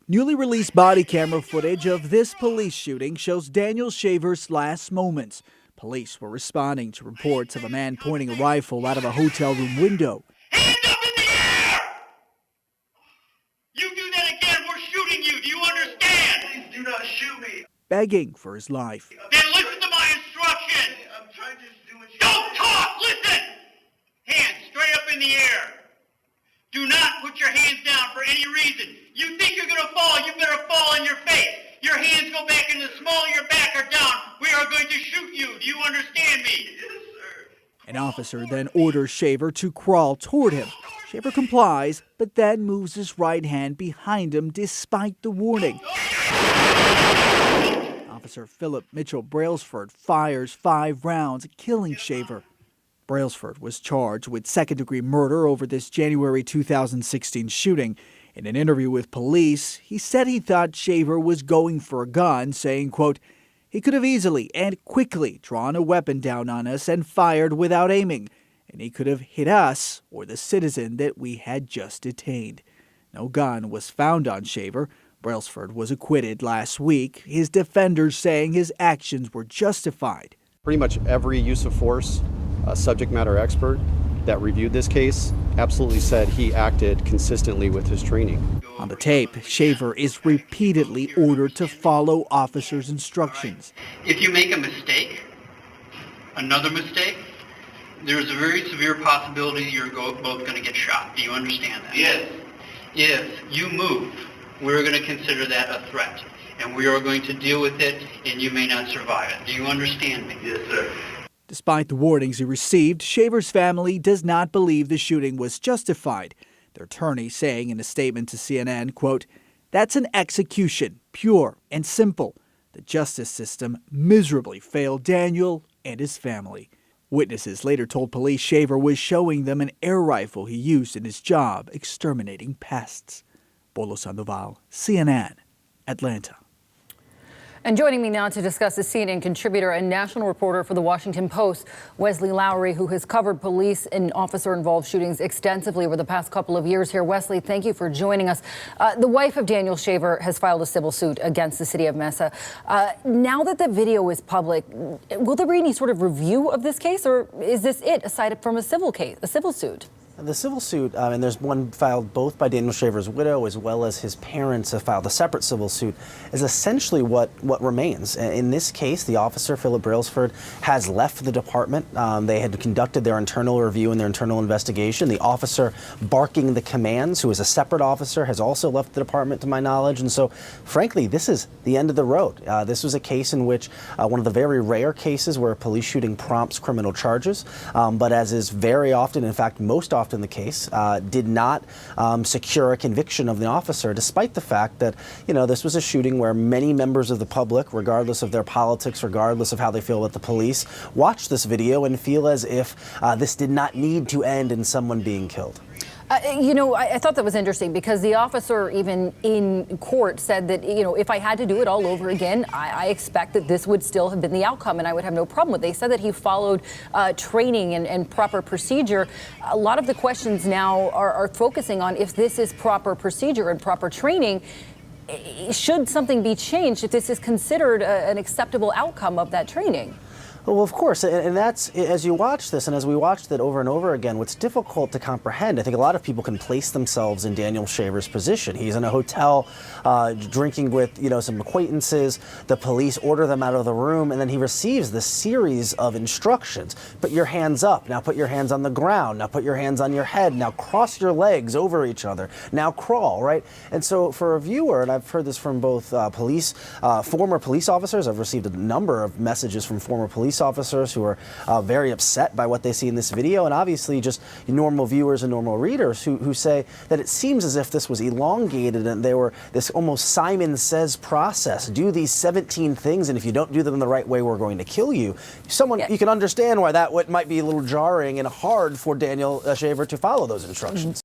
Newly released body camera footage of this police shooting shows Daniel Shaver's last moments. Police were responding to reports of a man pointing a rifle out of a hotel room window. Hands up in the air! You do that again, we're shooting you. Do you understand? Please do not shoot me. Begging for his life. Then listen to my instructions. I'm trying to do what you Don't talk, listen! Hands straight up in the air. Do not put your hands down for any reason. You think you're gonna fall, you better fall on your face. Your hands go back in the small of your back or down. We are going to shoot you. Do you understand me? Yes, sir. An officer then orders Shaver to crawl toward him. Shaver complies, but then moves his right hand behind him despite the warning. Officer Philip Mitchell Brailsford fires 5 rounds, killing Shaver. Brailsford was charged with second-degree murder over this January 2016 shooting. In an interview with police, he said he thought Shaver was going for a gun, saying, quote, "He could have easily and quickly drawn a weapon down on us and fired without aiming, and he could have hit us or the citizen that we had just detained." No gun was found on Shaver. Brailsford was acquitted last week, his defenders saying his actions were justified. Pretty much every use of force subject matter expert that reviewed this case absolutely said he acted consistently with his training. On the tape, Shaver is repeatedly ordered to follow officers' instructions. If you make a mistake, another mistake, there's a very severe possibility you're both going to get shot. Do you understand that? Yes. If you move, we're going to consider that a threat, and we are going to deal with it, and you may not survive it. Do you understand me? Yes, sir. Despite the warnings he received, Shaver's family does not believe the shooting was justified. Their attorney saying in a statement to CNN, quote, "That's an execution, pure and simple. The justice system miserably failed Daniel and his family." Witnesses later told police Shaver was showing them an air rifle he used in his job exterminating pests. Bolo Sandoval, CNN, Atlanta. And joining me now to discuss is CNN contributor and national reporter for The Washington Post, Wesley Lowery, who has covered police and officer-involved shootings extensively over the past couple of years here. Wesley, thank you for joining us. The wife of Daniel Shaver has filed a civil suit against the city of Mesa. Now that the video is public, will there be any sort of review of this case, or is this it, aside from a civil case, a civil suit? The civil suit, and there's one filed both by Daniel Shaver's widow as well as his parents have filed a separate civil suit, is essentially what remains. In this case, the officer, Philip Brailsford, has left the department. They had conducted their internal review and their internal investigation. The officer barking the commands, who is a separate officer, has also left the department to my knowledge. And so, frankly, this is the end of the road. This was a case in which one of the very rare cases where a police shooting prompts criminal charges, but as is very often, in fact, most often in the case, did not secure a conviction of the officer, despite the fact that, this was a shooting where many members of the public, regardless of their politics, regardless of how they feel about the police, watch this video and feel as if this did not need to end in someone being killed. I thought that was interesting because the officer, even in court, said that, if I had to do it all over again, I expect that this would still have been the outcome and I would have no problem with it. They said that he followed training and proper procedure. A lot of the questions now are focusing on if this is proper procedure and proper training. Should something be changed if this is considered an acceptable outcome of that training? Well, of course, and that's, as you watch this, and as we watched it over and over again, what's difficult to comprehend, I think a lot of people can place themselves in Daniel Shaver's position. He's in a hotel drinking with, some acquaintances. The police order them out of the room, and then he receives this series of instructions. Put your hands up. Now put your hands on the ground. Now put your hands on your head. Now cross your legs over each other. Now crawl, right? And so for a viewer, and I've heard this from both former police officers, I've received a number of messages from former police officers who are very upset by what they see in this video, and obviously just normal viewers and normal readers who say that it seems as if this was elongated and they were this almost Simon Says process. Do these 17 things, and if you don't do them the right way, we're going to kill you. You can understand why that might be a little jarring and hard for Daniel Shaver to follow those instructions.